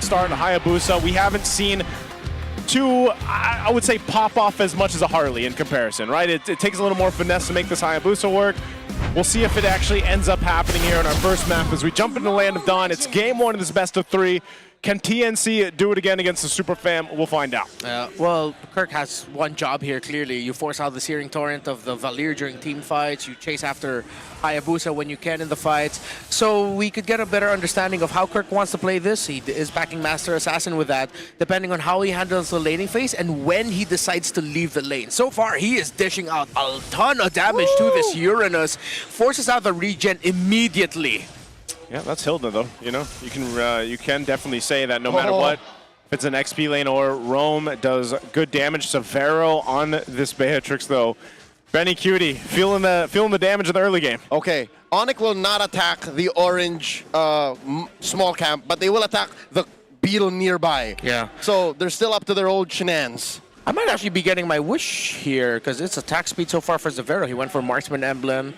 start, Hayabusa. We haven't seen two, I would say, pop off as much as a Harley in comparison, right? It takes a little more finesse to make this Hayabusa work. We'll see if it actually ends up happening here in our first map as we jump into the Land of Dawn. It's game one of this best of three. Can TNC do it again against the Super Fam? We'll find out. Well, Kirk has one job here, clearly. You force out the Searing Torrent of the Valir during team fights. You chase after Hayabusa when you can in the fights. So we could get a better understanding of how Kirk wants to play this. He is backing Master Assassin with that, depending on how he handles the laning phase and when he decides to leave the lane. So far, he is dishing out a ton of damage to this Uranus. Forces out the regen immediately. Yeah, that's Hilda though. You know, you can definitely say that no matter what, if it's an XP lane or Rome does good damage. Severo on this Beatrix though. Benny Cutie feeling the damage of the early game. Okay, Onic will not attack the orange small camp, but they will attack the beetle nearby. Yeah. So they're still up to their old shenanigans. I might actually be getting my wish here because it's attack speed so far for Severo. He went for Marksman Emblem,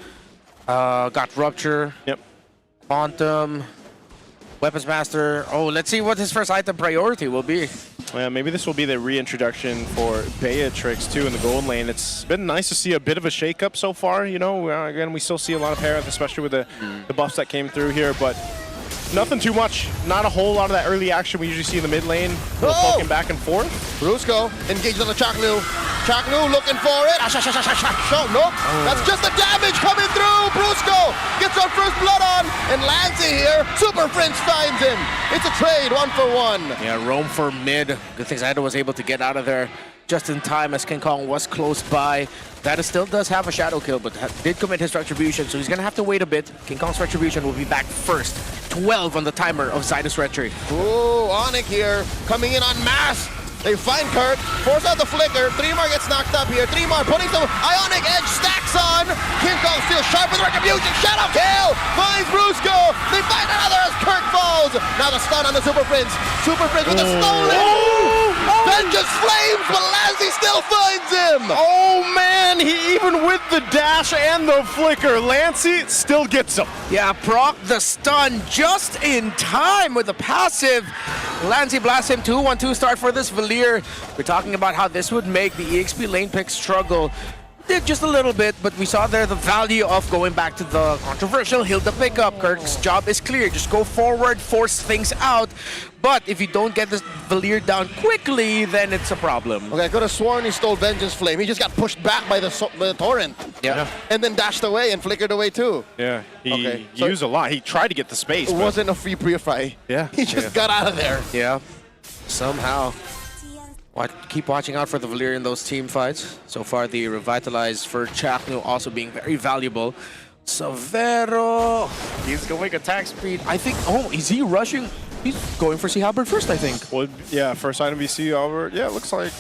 got Rupture. Yep. Quantum, Weapons Master. Oh, let's see what his first item priority will be. Yeah, maybe this will be the reintroduction for Beatrix too in the gold lane. It's been nice to see a bit of a shakeup so far. You know, again, we still see a lot of Parath, especially with the buffs that came through here, but nothing too much. Not a whole lot of that early action we usually see in the mid lane. Poking back and forth. Brusco engaged on the Chaknu. Chaknu looking for it. Nope. That's just the damage coming through. Brusco gets our first blood on. And Lancy here, Super Fringe finds him. It's a trade, 1-for-1. Yeah, Rome for mid. Good thing Zyda was able to get out of there just in time as King Kong was close by. That still does have a shadow kill, but did commit his retribution, so he's going to have to wait a bit. King Kong's retribution will be back first. 12 on the timer of Zyda's retry. Ooh, Onic here, coming in on mass. They find Kurt, force out the flicker. Three-Mar gets knocked up here. Three-Mar putting some Ionic Edge stacks on. King Kong still sharp with retribution. Shadow kill finds Brusco. They find another as Kurt falls. Now the stun on the Super Prince. Super Prince with the stolen. Vengeance flames, but Lancy still finds him. Oh man, he even with the dash and the flicker, Lancy still gets him. Yeah, proc the stun just in time with the passive. Lancy blasts him 2-1-2 start for this Valir. We're talking about how this would make the EXP lane pick struggle. Did just a little bit, but we saw there the value of going back to the controversial Hilda pickup. Kirk's job is clear. Just go forward, force things out. But if you don't get this Valir down quickly, then it's a problem. Okay, I could have sworn he stole Vengeance Flame. He just got pushed back by the Torrent. Yeah. And then dashed away and flickered away too. Yeah, he used a lot. He tried to get the space. It wasn't a free purify. Yeah. He just got out of there. Yeah, somehow. Keep watching out for the Valir in those team fights. So far, the revitalized for Chaknu also being very valuable. Severo, he's going attack speed. I think, is he rushing? He's going for Sea Halberd first, I think. Well, yeah, first item VC Albert. Yeah, it looks like.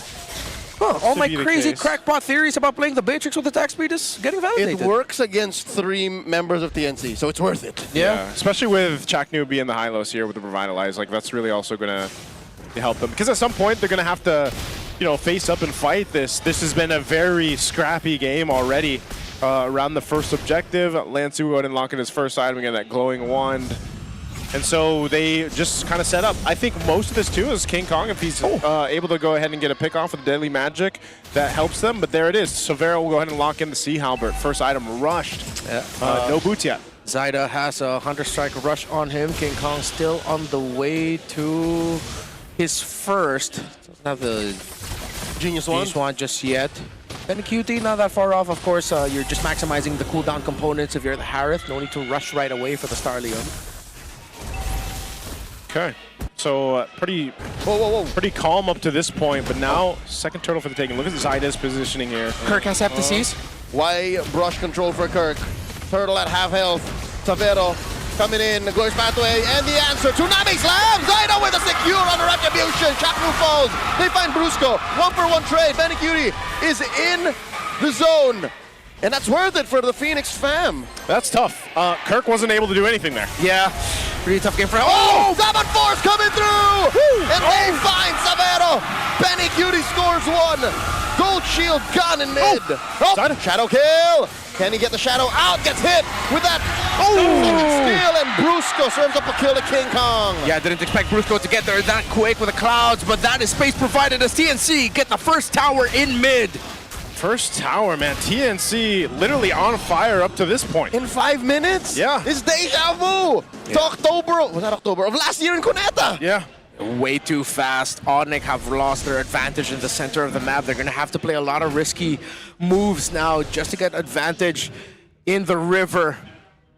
All my crazy crackpot theories about playing the Beatrix with attack speed is getting validated. It works against 3 members of TNC, so it's worth it. Yeah, especially with Chaknu being the high-lows here with the revitalize. Like, that's really also going to help them. Because at some point, they're going to have to, face up and fight this. This has been a very scrappy game already around the first objective. Lancy will go ahead and lock in his first item, again, that glowing wand. And so they just kind of set up. I think most of this, too, is King Kong. If he's able to go ahead and get a pick off with the Deadly Magic, that helps them. But there it is. Severo will go ahead and lock in the Sea Halberd. First item rushed. Yeah. No boots yet. Zyda has a Hunter Strike rush on him. King Kong still on the way to his first. Doesn't have the Genius Wand just yet. Benny QT, not that far off. Of course, you're just maximizing the cooldown components if you're the Harith. No need to rush right away for the Starlion. Okay, so pretty calm up to this point, but now second turtle for the taking. Look at Zyda's positioning here. Kirk has FTCs. Why brush control for Kirk? Turtle at half health. Severo coming in, goes pathway, and the answer, Tsunami Slam! Zyda with a secure on the retribution. Chaknu falls. They find Brusco. 1-for-1 trade. Benikuri is in the zone. And that's worth it for the Phoenix fam. That's tough. Kirk wasn't able to do anything there. Yeah, pretty tough game for him. Oh! 7 Force coming through! Woo! And they find Severo. Benny Cutie scores one. Gold shield gun in mid. Oh, shadow kill. Can he get the shadow out? Gets hit with that. Steal, and Brusco serves up a kill to King Kong. Yeah, I didn't expect Brusco to get there that quick with the clouds, but that is space provided as TNC get the first tower in mid. First tower, man. TNC literally on fire up to this point. In 5 minutes? Yeah. It's deja vu. To October, was that October? Of last year in Cuneta. Yeah. Way too fast. Onic have lost their advantage in the center of the map. They're going to have to play a lot of risky moves now just to get advantage in the river.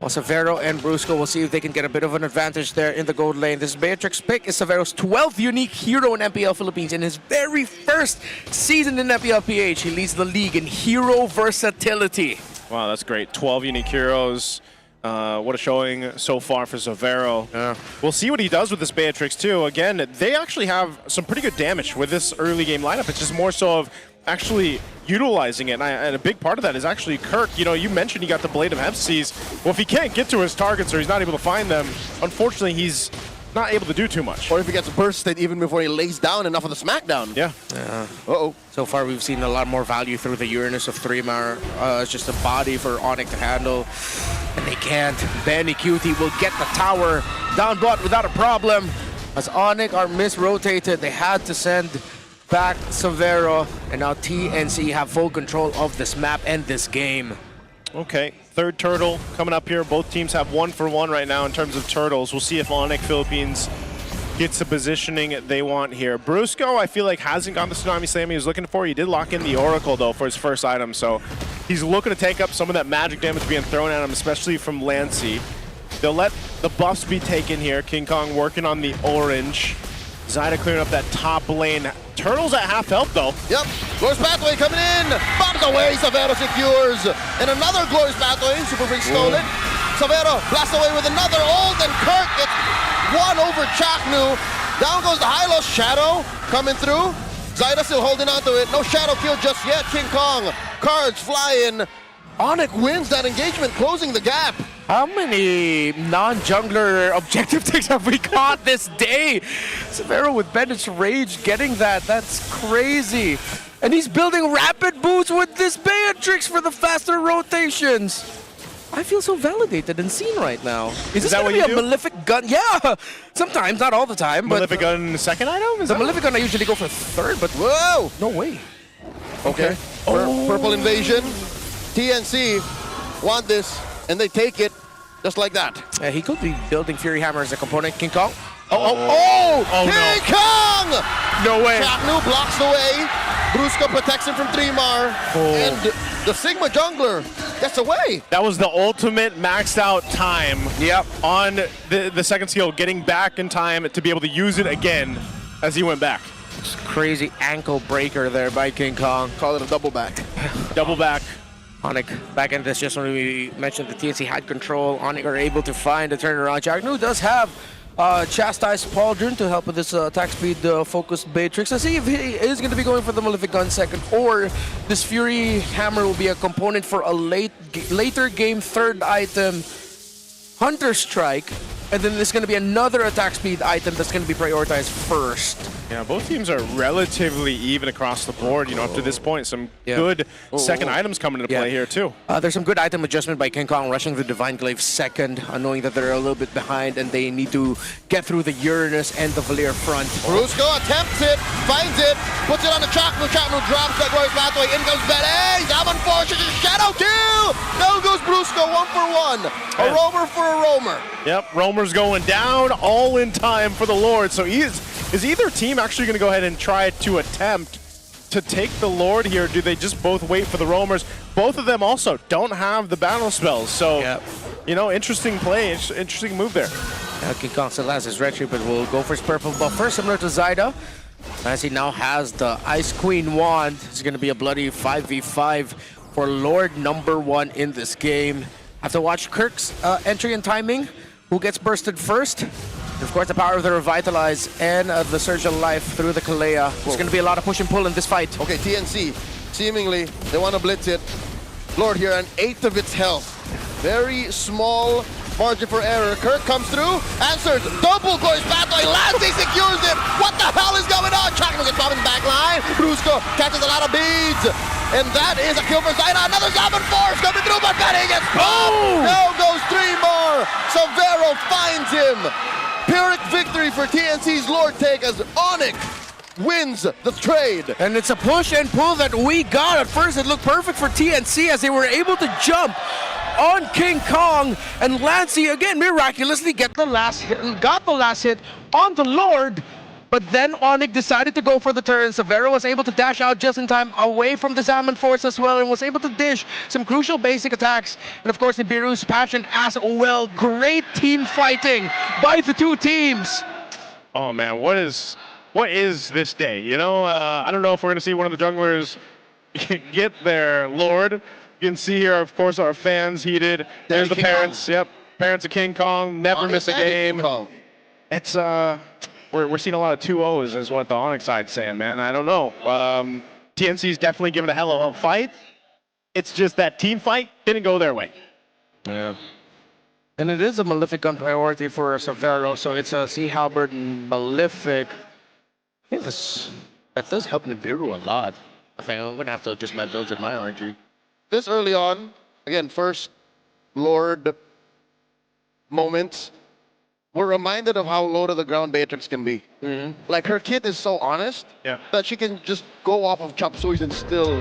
Well, Savero and Brusco will see if they can get a bit of an advantage there in the gold lane. This Beatrix pick is Savero's 12th unique hero in MPL Philippines. In his very first season in Mpl-Ph, he leads the league in hero versatility. Wow, that's great. 12 unique heroes. What a showing so far for Savero. Yeah. We'll see what he does with this Beatrix too. Again, they actually have some pretty good damage with this early game lineup. It's just more so of actually utilizing it, and a big part of that is actually Kirk. You know, you mentioned he got the Blade of Hepsies. Well, if he can't get to his targets or he's not able to find them, unfortunately he's not able to do too much. Or if he gets bursted even before he lays down enough of the smackdown. Yeah. Uh-oh. So far, we've seen a lot more value through the Uranus of 3-Mar. It's just a body for Onic to handle, and they can't. Benny Cutie will get the tower down bot without a problem. As Onic are misrotated, they had to send back Savero, and now TNC have full control of this map and this game. Okay, third turtle coming up here. Both teams have 1 for 1 right now in terms of turtles. We'll see if Onic Philippines gets the positioning they want here. Brusco, I feel like, hasn't gotten the Tsunami Slam he was looking for. He did lock in the Oracle, though, for his first item, so he's looking to take up some of that magic damage being thrown at him, especially from Lancy. They'll let the buffs be taken here. King Kong working on the orange. Zyda clearing up that top lane. Turtles at half health, though. Yep. Glorious Pathway coming in. Bombs away. Savero secures. And another Glorious Pathway. Super Freak stole it. Savero blasts away with another ult, and Kirk gets one over Chaknu. Down goes the high-low Shadow coming through. Zyda still holding on to it. No Shadow kill just yet. King Kong. Cards flying. Onic wins that engagement, closing the gap. How many non-jungler objective takes have we caught this day? Savero with Bennett's Rage getting that. That's crazy. And he's building rapid boots with this Beatrix for the faster rotations. I feel so validated and seen right now. Is this that going what to be you a do? Malefic gun? Yeah, sometimes, not all the time. Malefic but gun second item? Is the that Malefic gun I usually go for third, but Whoa. no way. Okay. Purple invasion. TNC want this, and they take it just like that. He could be building Fury Hammer as a component. King Kong. Oh, King no. Kong! No way. Chaknu blocks the way. Brusco protects him from 3-Mar. And the Sigma jungler gets away. That was the ultimate maxed out time. Yep. On the second skill, getting back in time to be able to use it again as he went back. Crazy ankle breaker there by King Kong. Call it a double back. Double back. Onic back in this, just when we mentioned the TNC had control, Onic are able to find a turnaround. Chaknu does have Chastise Pauldron to help with this attack speed focused Beatrix. Let's see if he is going to be going for the Malefic Gun second, or this Fury Hammer will be a component for a later game third item, Hunter Strike, and then there's going to be another attack speed item that's going to be prioritized first. Yeah, both teams are relatively even across the board. You know, up to this point, some good second items coming into play here too. There's some good item adjustment by King Kong, rushing the Divine Glaive second, knowing that they're a little bit behind and they need to get through the Uranus and the Valir front. Brusco attempts it, finds it, puts it on the Chaknu. Chaknu drops that Glorious Pathway. In comes Benny. That one forces a shadow kill. Now goes Brusco 1 for 1. A roamer for a roamer. Yep, Roamer's going down, all in time for the Lord. So is either team actually going to go ahead and try to attempt to take the Lord here? Do they just both wait for the Roamers? Both of them also don't have the battle spells. So, you know, interesting play, interesting move there. King Kong still has his red tree, but will go for his purple buff first, similar to Zyda. As he now has the Ice Queen wand, it's going to be a bloody 5v5 for Lord number 1 in this game. Have to watch Kirk's entry and timing. Who gets bursted first? Of course, the power of the Revitalize and the Surge of Life through the Kalea. There's going to be a lot of push and pull in this fight. Okay, TNC, seemingly, they want to blitz it. Lord here, an 1/8 of its health. Very small margin for error. Kirk comes through, answers, double Glorious Pathway, Lancy secures him. What the hell is going on? Chaknu gets bombed in the back line. Brusco catches a lot of beads. And that is a kill for Zaida. Another S17 coming through, but Benny gets popped. Now goes 3 more. Savero finds him. Pyrrhic victory for TNC's Lord take as Onic wins the trade. And it's a push and pull that we got. At first, it looked perfect for TNC as they were able to jump on King Kong, and Lancey again miraculously got the last hit on the Lord. But then Onic decided to go for the turn. Savero was able to dash out just in time away from the S17 as well and was able to dish some crucial basic attacks. And of course, Nibiru's passion as well. Great team fighting by the two teams. Oh man, what is this day? You know, I don't know if we're gonna see one of the junglers get their Lord. You can see here, of course, our fans heated. There's the parents. Yep, parents of King Kong. Never miss a game. It's we're seeing a lot of 2-0s, is what the Onic side's saying, man. I don't know. TNC's definitely giving a hell of a fight. It's just that team fight didn't go their way. Yeah. And it is a Malefic gun priority for Savero, so it's a Sea Halberd and Malefic. I think that does help Nibiru a lot. I think I'm going to have to adjust my builds in my RNG. This early on, again, first Lord moments, we're reminded of how low to the ground Beatrix can be. Like, her kit is so honest that she can just go off of chop sueys and still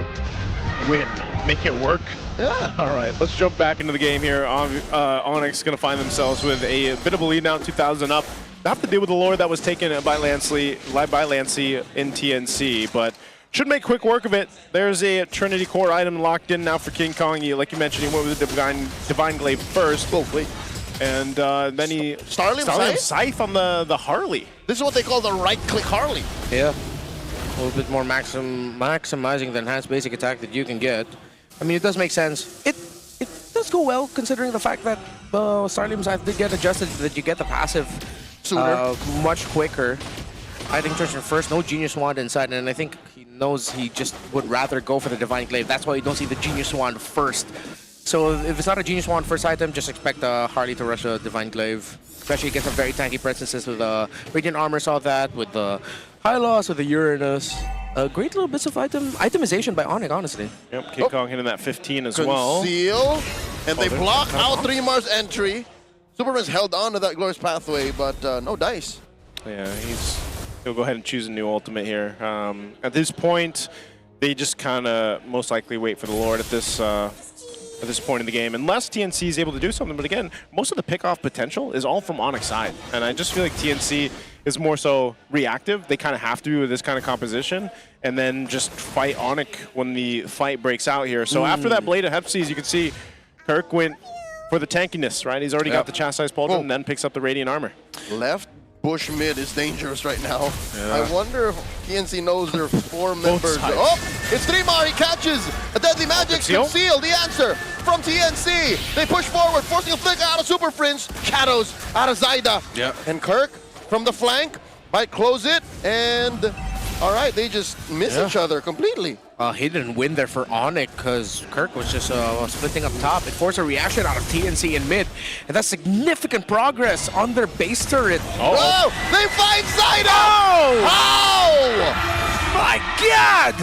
win. Make it work. Yeah. All right, let's jump back into the game here. Onyx going to find themselves with a bit of a lead now, 2,000 up. They have to deal with the Lord that was taken by Lancey in TNC, but should make quick work of it. There's a Trinity Core item locked in now for King Kong. Like you mentioned, he went with the Divine Glaive first. Oh, wait. And then he Starling Scythe on the Harley. This is what they call the right-click Harley. Yeah. A little bit more maximizing the enhanced basic attack that you can get. I mean, it does make sense. It does go well, considering the fact that Starling Scythe did get adjusted, that you get the passive Sooner. much quicker. I think Tristan first, no Genius Wand inside, and I think he knows he just would rather go for the Divine Glaive. That's why you don't see the Genius Wand first. So if it's not a Genius Wand first item, just expect Harley to rush a Divine Glaive. Especially against some very tanky presences with Radiant Armor, saw that, with the High Loss, with the Uranus. Great little bits of itemization by Onic, honestly. Yep, King Kong hitting that 15 as well. Conceal, and they block out 3Mar's entry. Superman's held on to that Glorious Pathway, but no dice. Yeah, he'll go ahead and choose a new ultimate here. At this point, they just kind of most likely wait for the Lord at this point in the game, unless TNC is able to do something. But again, most of the pick-off potential is all from Onic's side, and I just feel like TNC is more so reactive. They kind of have to be with this kind of composition, and then just fight Onic when the fight breaks out here. So after that Blade of Hepsies, you can see Kirk went for the tankiness, right? He's already got the Chastised Pauldron, and then picks up the Radiant Armor. Left bush mid is dangerous right now. Yeah. I wonder if TNC knows their 4 members. Oh, it's 3Mar, he catches a Deadly Magic. Conceal, the answer from TNC. They push forward, forcing a flicker out of Super Prince. Shadows out of Zaida. Yeah. And Kirk from the flank might close it, and all right, they just miss each other completely. He didn't win there for Onic because Kirk was just splitting up top. It forced a reaction out of TNC in mid, and that's significant progress on their base turret. Oh, they find Zaida! Oh! How? My God!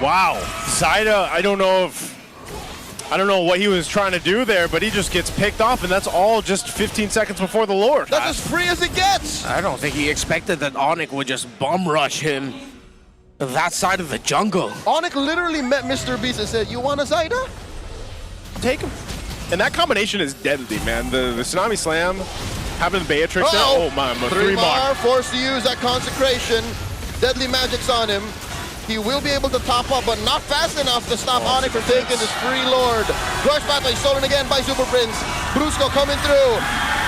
Wow, Zaida, I don't know what he was trying to do there, but he just gets picked off, and that's all just 15 seconds before the Lord. That's as free as it gets. I don't think he expected that Onic would just bum rush him to that side of the jungle. Onic literally met Mr. Beast and said, "You want a Zaida? Take him." And that combination is deadly, man. The Tsunami Slam, having the Beatrix there. Oh my, 3Mar forced to use that Consecration. Deadly Magic's on him. He will be able to top up, but not fast enough to stop Onic from taking this free Lord. Glorious Pathway stolen again by Super Prince. Brusco coming through.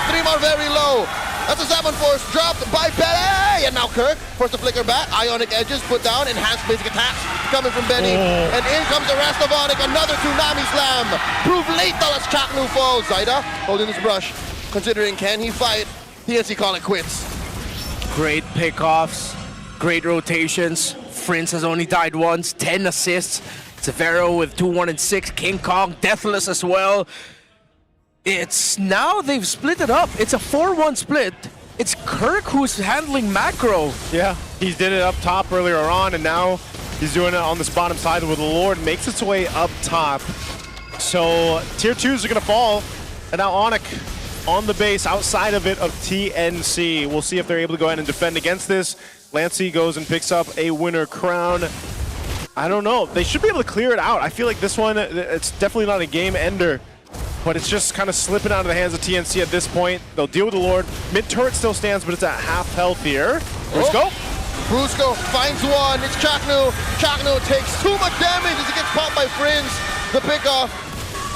3Mar very low. That's a 7 force dropped by Pele. And now Kirk forced to flicker back. Ionic edges put down. Enhanced basic attacks coming from Benny. And in comes the rest of Onic. Another Tsunami Slam. Prove lethal as Chaknu falls. Zaida holding his brush. Considering can he fight? TNC call it quits. Great pickoffs. Great rotations. Prince has only died once. 10 assists. Savero with 2-1 and 6. King Kong deathless as well. It's now they've split it up. It's a 4-1 split. It's Kirk who's handling macro. Yeah, he did it up top earlier on, and now He's doing it on this bottom side with the Lord, makes its way up top. So tier 2s are going to fall. And now Onic on the base outside of it of TNC. We'll see if they're able to go ahead and defend against this. Lancey goes and picks up a winner crown. I don't know. They should be able to clear it out. I feel like this one, it's definitely not a game ender, but it's just kind of slipping out of the hands of TNC at this point. They'll deal with the Lord. Mid turret still stands, but it's at half health here. Brusco. Brusco finds one. It's Chaknu. Chaknu takes too much damage as he gets popped by Friends. The pickoff.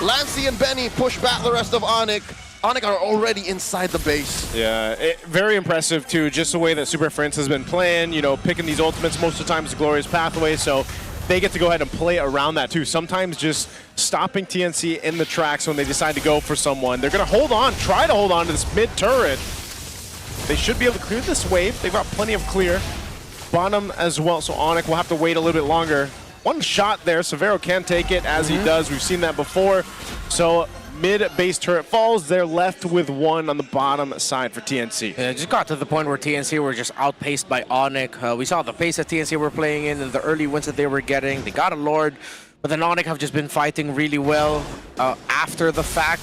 Lancey and Benny push back the rest of Onic. Onic are already inside the base. Yeah, very impressive too, just the way that Super Friends has been playing, you know, picking these ultimates most of the time is a glorious pathway, so they get to go ahead and play around that too. Sometimes just stopping TNC in the tracks when they decide to go for someone. They're gonna hold on, try to hold on to this mid turret. They should be able to clear this wave. They've got plenty of clear. Bottom as well, so Onic will have to wait a little bit longer. One shot there, Savero can take it as he does. We've seen that before. So mid-base turret falls. They're left with one on the bottom side for TNC. Yeah, it just got to the point where TNC were just outpaced by Onic. We saw the pace that TNC were playing in and the early wins that they were getting. They got a Lord, but then Onic have just been fighting really well after the fact.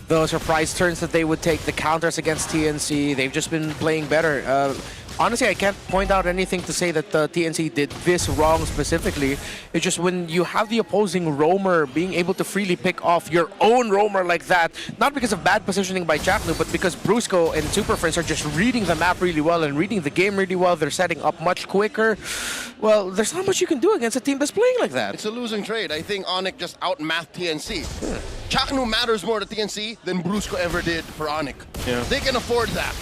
The surprise turns that they would take, the counters against TNC, they've just been playing better. Honestly, I can't point out anything to say that TNC did this wrong specifically. It's just when you have the opposing roamer being able to freely pick off your own roamer like that, not because of bad positioning by Chaknu, but because Brusco and Super Friends are just reading the map really well and reading the game really well. They're setting up much quicker. Well, there's not much you can do against a team that's playing like that. It's a losing trade. I think Onic just outmathed TNC. Chaknu matters more to TNC than Brusco ever did for Onic. Yeah. They can afford that.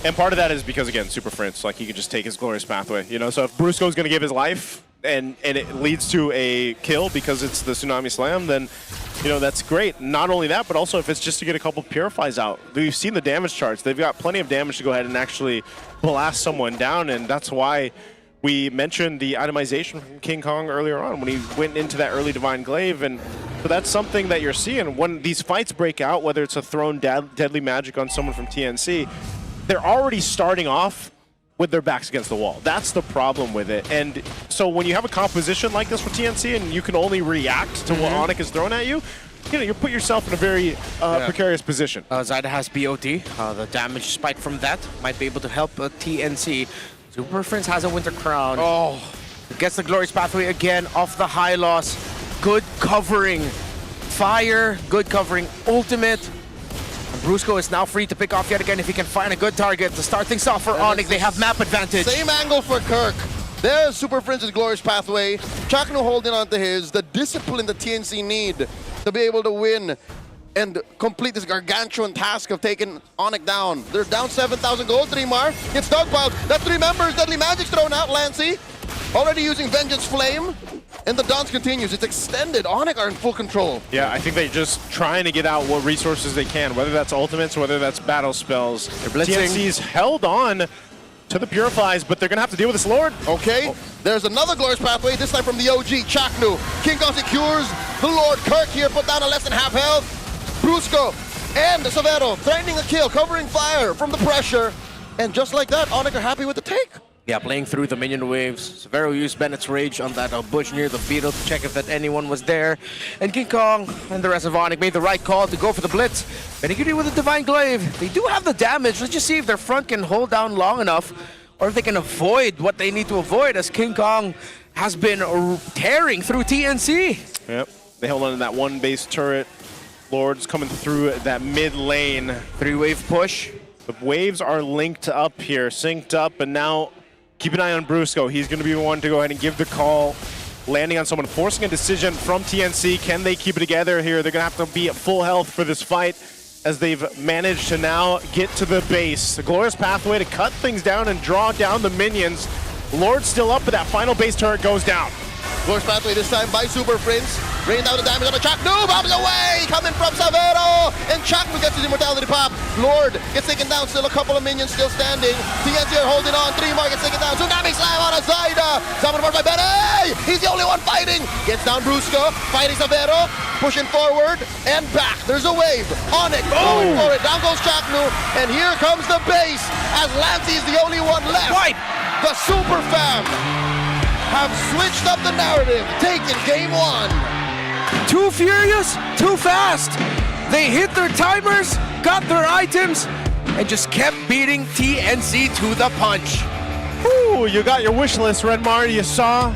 And part of that is because, again, Super Friends, like he could just take his glorious pathway, you know? So if Brusco's going to give his life and it leads to a kill because it's the Tsunami Slam, then, you know, that's great. Not only that, but also if it's just to get a couple Purifies out. We've seen the damage charts. They've got plenty of damage to go ahead and actually blast someone down, and that's why we mentioned the itemization from King Kong earlier on when he went into that early Divine Glaive, and so that's something that you're seeing. When these fights break out, whether it's a thrown deadly magic on someone from TNC, they're already starting off with their backs against the wall. That's the problem with it. And so when you have a composition like this for TNC and you can only react to what Onic is throwing at you, you know, you put yourself in a very precarious position. Zyda has BOT. The damage spike from that might be able to help TNC. Super Friends has a Winter Crown. Oh, gets the Glorious Pathway again off the high loss. Good covering. Fire, good covering. Ultimate. Brusco is now free to pick off yet again if he can find a good target to start things off for Onic. They have map advantage. Same angle for Kirk. There's Super Friends' Glorious Pathway. Chaknu holding on to his. The discipline that TNC need to be able to win and complete this gargantuan task of taking Onic down. They're down 7,000 gold. 3mar gets dogpiled. That's 3 members. Deadly Magic's thrown out. Lancey already using Vengeance Flame. And the dance continues. It's extended. Onic are in full control. Yeah, I think they're just trying to get out what resources they can, whether that's ultimates, whether that's battle spells. They're blitzing. TNC's held on to the Purifies, but they're going to have to deal with this Lord. Okay, there's another Glorious Pathway, this time from the OG, Chaknu. King Kong secures the Lord. Kirk here put down a less than half health. Brusco and Savero threatening a kill, covering fire from the pressure. And just like that, Onic are happy with the take. Yeah, playing through the minion waves. Savero used Bennett's Rage on that bush near the beetle to check if that anyone was there. And King Kong and the rest of Onic made the right call to go for the blitz. Benigudi with a Divine Glaive. They do have the damage. Let's just see if their front can hold down long enough or if they can avoid what they need to avoid as King Kong has been tearing through TNC. Yep, they held on to that one base turret. Lord's coming through that mid lane. 3-wave push. The waves are linked up here, synced up, and now keep an eye on Brusco. He's going to be the one to go ahead and give the call, landing on someone, forcing a decision from TNC. Can they keep it together here? They're going to have to be at full health for this fight as they've managed to now get to the base. The Glorious Pathway to cut things down and draw down the minions. Lord's still up, but that final base turret goes down. Glorious Pathway this time by Super Friends. Rain down the damage on the Chaknu, bombs away! Coming from Savero! And Chaknu gets his immortality pop. Lord gets taken down, still a couple of minions still standing. TNC are holding on, 3mar gets taken down. Tsunami Slam on a Zyda! Summoned by Benny! He's the only one fighting! Gets down Brusco, fighting Savero, pushing forward, and back. There's a wave. Onic going for it. Down goes Chaknu, and here comes the base as Lancey is the only one left. Right. The Super Fam have switched up the narrative, taking game 1. Too furious, too fast. They hit their timers, got their items, and just kept beating TNC to the punch. Ooh, you got your wish list, Redmar. You saw